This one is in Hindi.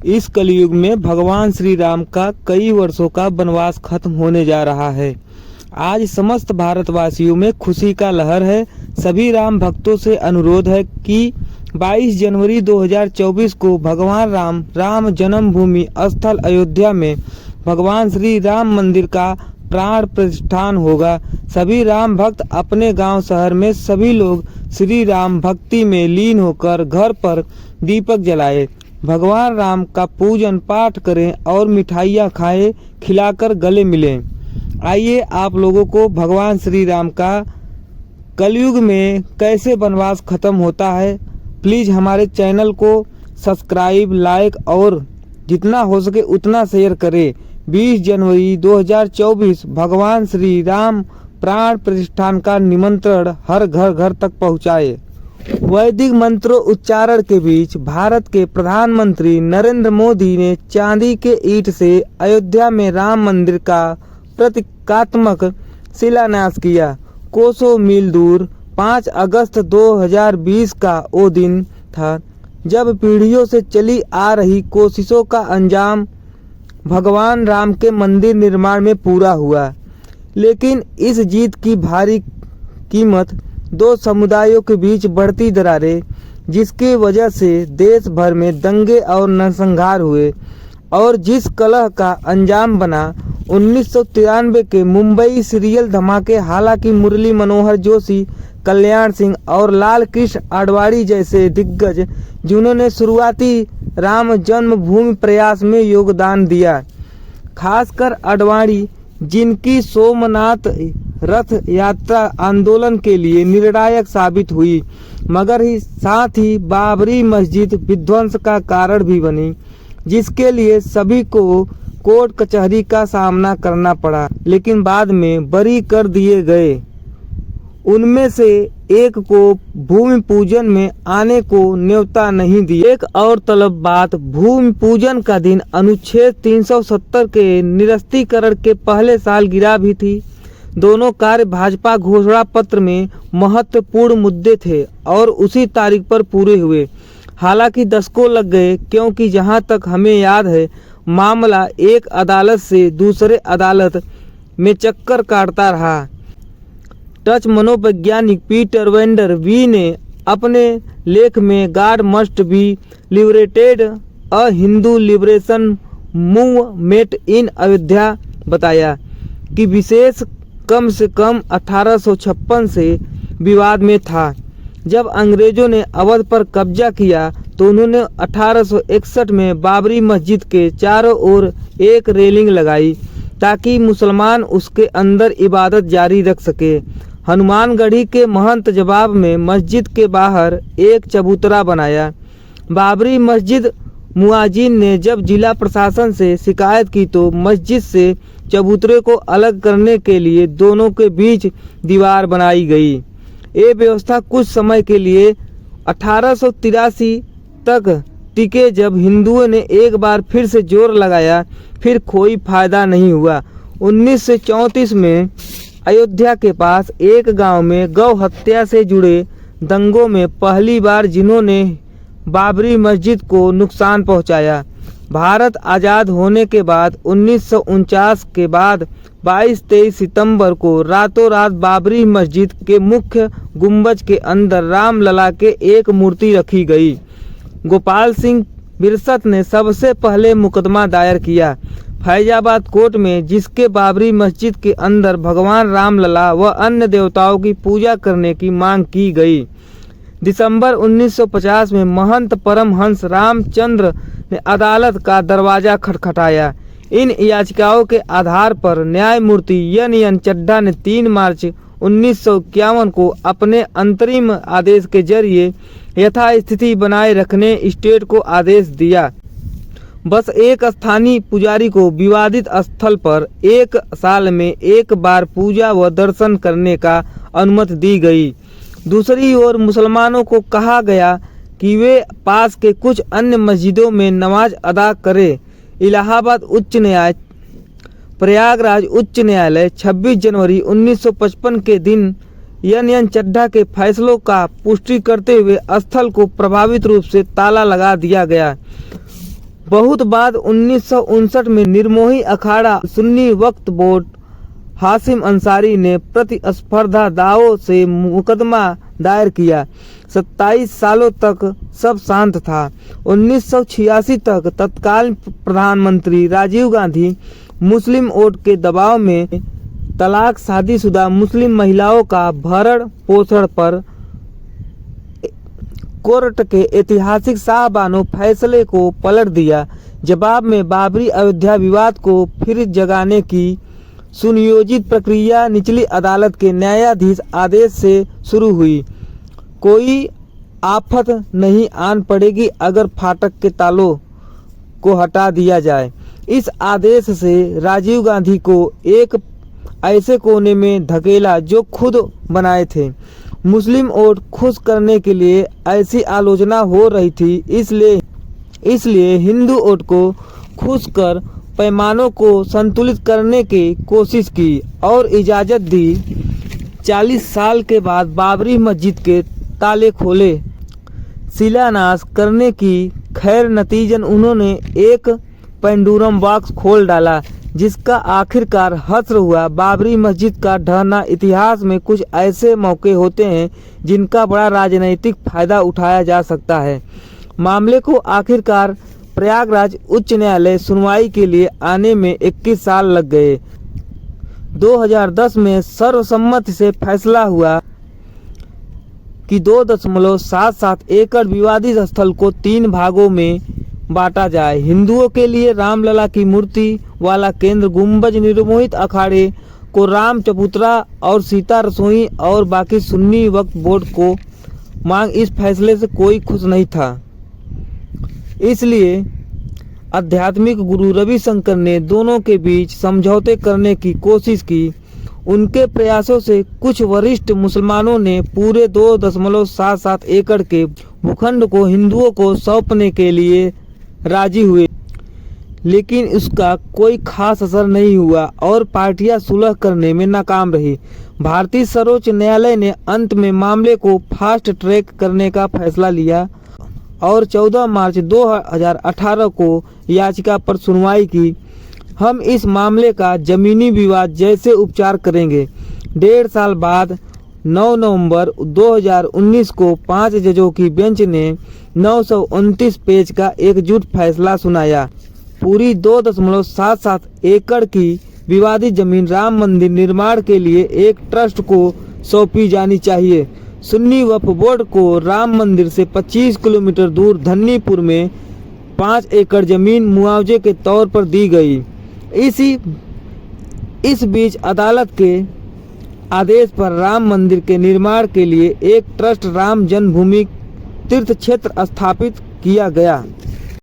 इस कलयुग में भगवान श्री राम का कई वर्षों का वनवास खत्म होने जा रहा है। आज समस्त भारतवासियों में खुशी का लहर है। सभी राम भक्तों से अनुरोध है कि 22 जनवरी 2024 को भगवान राम जन्मभूमि स्थल अयोध्या में भगवान श्री राम मंदिर का प्राण प्रतिष्ठान होगा। सभी राम भक्त अपने गांव शहर में सभी लोग श्री राम भक्ति में लीन होकर घर पर दीपक जलाए, भगवान राम का पूजन पाठ करें और मिठाइयाँ खाएं, खिलाकर गले मिलें। आइए आप लोगों को भगवान श्री राम का कलयुग में कैसे वनवास खत्म होता है, प्लीज़ हमारे चैनल को सब्सक्राइब, लाइक और जितना हो सके उतना शेयर करें। 20 जनवरी 2024 भगवान श्री राम प्राण प्रतिष्ठान का निमंत्रण हर घर तक पहुँचाए। वैदिक मंत्रों उच्चारण के बीच भारत के प्रधानमंत्री नरेंद्र मोदी ने चांदी के ईंट से अयोध्या में राम मंदिर का प्रतीकात्मक शिलान्यास किया। कोसों मील दूर 5 अगस्त 2020 का वो दिन था जब पीढ़ियों से चली आ रही कोशिशों का अंजाम भगवान राम के मंदिर निर्माण में पूरा हुआ। लेकिन इस जीत की भारी कीमत 2 समुदायों के बीच बढ़ती दरारें, जिसकी वजह से देश भर में दंगे और नरसंहार हुए और जिस कलह का अंजाम बना 1993 के मुंबई सीरियल धमाके। हालांकि मुरली मनोहर जोशी, कल्याण सिंह और लाल कृष्ण आडवाणी जैसे दिग्गज जिन्होंने शुरुआती राम जन्मभूमि प्रयास में योगदान दिया, खासकर आडवाणी जिनकी सोमनाथ रथ यात्रा आंदोलन के लिए निर्णायक साबित हुई, मगर ही साथ ही बाबरी मस्जिद विध्वंस का कारण भी बनी, जिसके लिए सभी को कोर्ट कचहरी का सामना करना पड़ा, लेकिन बाद में बरी कर दिए गए। उनमें से एक को भूमि पूजन में आने को न्योता नहीं दिया। एक और तलब बात, भूमि पूजन का दिन अनुच्छेद 370 के निरस्तीकरण के पहले साल गिरा भी थी। दोनों कार्य भाजपा घोषणा पत्र में महत्वपूर्ण मुद्दे थे और उसी तारीख पर पूरे हुए। हालांकि दशकों लग गए, क्योंकि जहां तक हमें याद है मामला एक अदालत से दूसरे अदालत में चक्कर काटता रहा। डच मनोवैज्ञानिक पीटर वेंडर वी ने अपने लेख में God must be liberated a Hindu liberation movement in Ayodhya बताया कि विशेष कम से कम 1856 से विवाद में था। जब अंग्रेजों ने अवध पर कब्जा किया तो उन्होंने 1861 में बाबरी मस्जिद के चारों ओर एक रेलिंग लगाई ताकि मुसलमान उसके अंदर इबादत जारी रख सके। हनुमानगढ़ी के महंत जवाब में मस्जिद के बाहर एक चबूतरा बनाया। बाबरी मस्जिद मुआजिन ने जब जिला प्रशासन से शिकायत की तो मस्जिद से चबूतरे को अलग करने के लिए दोनों के बीच दीवार बनाई गई। ये व्यवस्था कुछ समय के लिए 1883 तक टिके। जब हिंदुओं ने एक बार फिर से जोर लगाया, फिर कोई फायदा नहीं हुआ। 1934 में अयोध्या के पास एक गांव में गौ हत्या से जुड़े दंगों में पहली बार जिन्होंने बाबरी मस्जिद को नुकसान पहुंचाया। भारत आज़ाद होने के बाद 1949 के बाद 22-23 सितंबर को रातों रात बाबरी मस्जिद के मुख्य गुंबज के अंदर रामलला के एक मूर्ति रखी गई। गोपाल सिंह बिरसत ने सबसे पहले मुकदमा दायर किया फैजाबाद कोर्ट में, जिसके बाबरी मस्जिद के अंदर भगवान रामलला व अन्य देवताओं की पूजा करने की मांग की गई। दिसंबर 1950 में महंत परमहंस रामचंद्र ने अदालत का दरवाजा खटखटाया। इन याचिकाओं के आधार पर न्यायमूर्ति एन चड्ढा ने 3 मार्च 1951 को अपने अंतरिम आदेश के जरिए यथास्थिति बनाए रखने स्टेट को आदेश दिया। बस एक स्थानीय पुजारी को विवादित स्थल पर 1 साल में एक बार पूजा व दर्शन करने का अनुमति दी गई। दूसरी ओर मुसलमानों को कहा गया कि वे पास के कुछ अन्य मस्जिदों में नमाज अदा करें। इलाहाबाद उच्च न्यायालय, प्रयागराज उच्च न्यायालय 26 जनवरी 1955 के दिन एन चड्ढा के फैसलों का पुष्टि करते हुए स्थल को प्रभावित रूप से ताला लगा दिया गया। बहुत बाद 1959 में निर्मोही अखाड़ा सुन्नी वक्फ बोर्ड हाशिम अंसारी ने प्रतिस्पर्धा दावों से मुकदमा दायर किया। 27 सालों तक सब शांत था। 1986 तक तत्कालीन प्रधानमंत्री राजीव गांधी मुस्लिम वोट के दबाव में तलाक शादीशुदा मुस्लिम महिलाओं का भरण पोषण पर कोर्ट के ऐतिहासिक शाहबानो फैसले को पलट दिया। जवाब में बाबरी अयोध्या विवाद को फिर जगाने की सुनियोजित प्रक्रिया निचली अदालत के न्यायाधीश आदेश से शुरू हुई। कोई आफत नहीं आन पड़ेगी अगर फाटक के तालों को हटा दिया जाए। इस आदेश से राजीव गांधी को एक ऐसे कोने में धकेला जो खुद बनाए थे। मुस्लिम वोट खुश करने के लिए ऐसी आलोचना हो रही थी, इसलिए हिंदू वोट को खुश कर पैमानों को संतुलित करने की कोशिश की और इजाज़त दी। 40 साल के बाद बाबरी मस्जिद के ताले खोले शिलान्यास करने की खैर नतीजन उन्होंने एक पेंडुलम बॉक्स खोल डाला जिसका आखिरकार हश्र हुआ। बाबरी मस्जिद का ढहना इतिहास में कुछ ऐसे मौके होते हैं जिनका बड़ा राजनीतिक फायदा उठाया जा सकता है। मामले को आखिरकार प्रयागराज उच्च न्यायालय सुनवाई के लिए आने में 21 साल लग गए। 2010 में सर्वसम्मति से फैसला हुआ कि 2.77 एकड़ विवादित स्थल को 3 भागों में बांटा जाए। हिंदुओं के लिए रामलला की मूर्ति वाला केंद्र गुंबज निर्मोहित अखाड़े को राम चबूतरा और सीता रसोई और बाकी सुन्नी वक्फ बोर्ड को मांग। इस फैसले से कोई खुश नहीं था। इसलिए आध्यात्मिक गुरु रविशंकर ने दोनों के बीच समझौते करने की कोशिश की। उनके प्रयासों से कुछ वरिष्ठ मुसलमानों ने पूरे 2.77 एकड़ के भूखंड को हिंदुओं को सौंपने के लिए राजी हुए, लेकिन उसका कोई खास असर नहीं हुआ और पार्टियां सुलह करने में नाकाम रही। भारतीय सर्वोच्च न्यायालय ने अंत में मामले को फास्ट ट्रैक करने का फैसला लिया और 14 मार्च 2018 को याचिका पर सुनवाई की। हम इस मामले का जमीनी विवाद जैसे उपचार करेंगे। 1.5 साल बाद 9 नवंबर 2019 को 5 जजों की बेंच ने 929 पेज का एकजुट फैसला सुनाया। पूरी 2.77 एकड़ की विवादित जमीन राम मंदिर निर्माण के लिए एक ट्रस्ट को सौंपी जानी चाहिए। सुन्नी वक्फ बोर्ड को राम मंदिर से 25 किलोमीटर दूर धन्नीपुर में 5 एकड़ जमीन मुआवजे के तौर पर दी गई। इस बीच अदालत के आदेश पर राम मंदिर के निर्माण के लिए एक ट्रस्ट राम जन्मभूमि तीर्थ क्षेत्र स्थापित किया गया।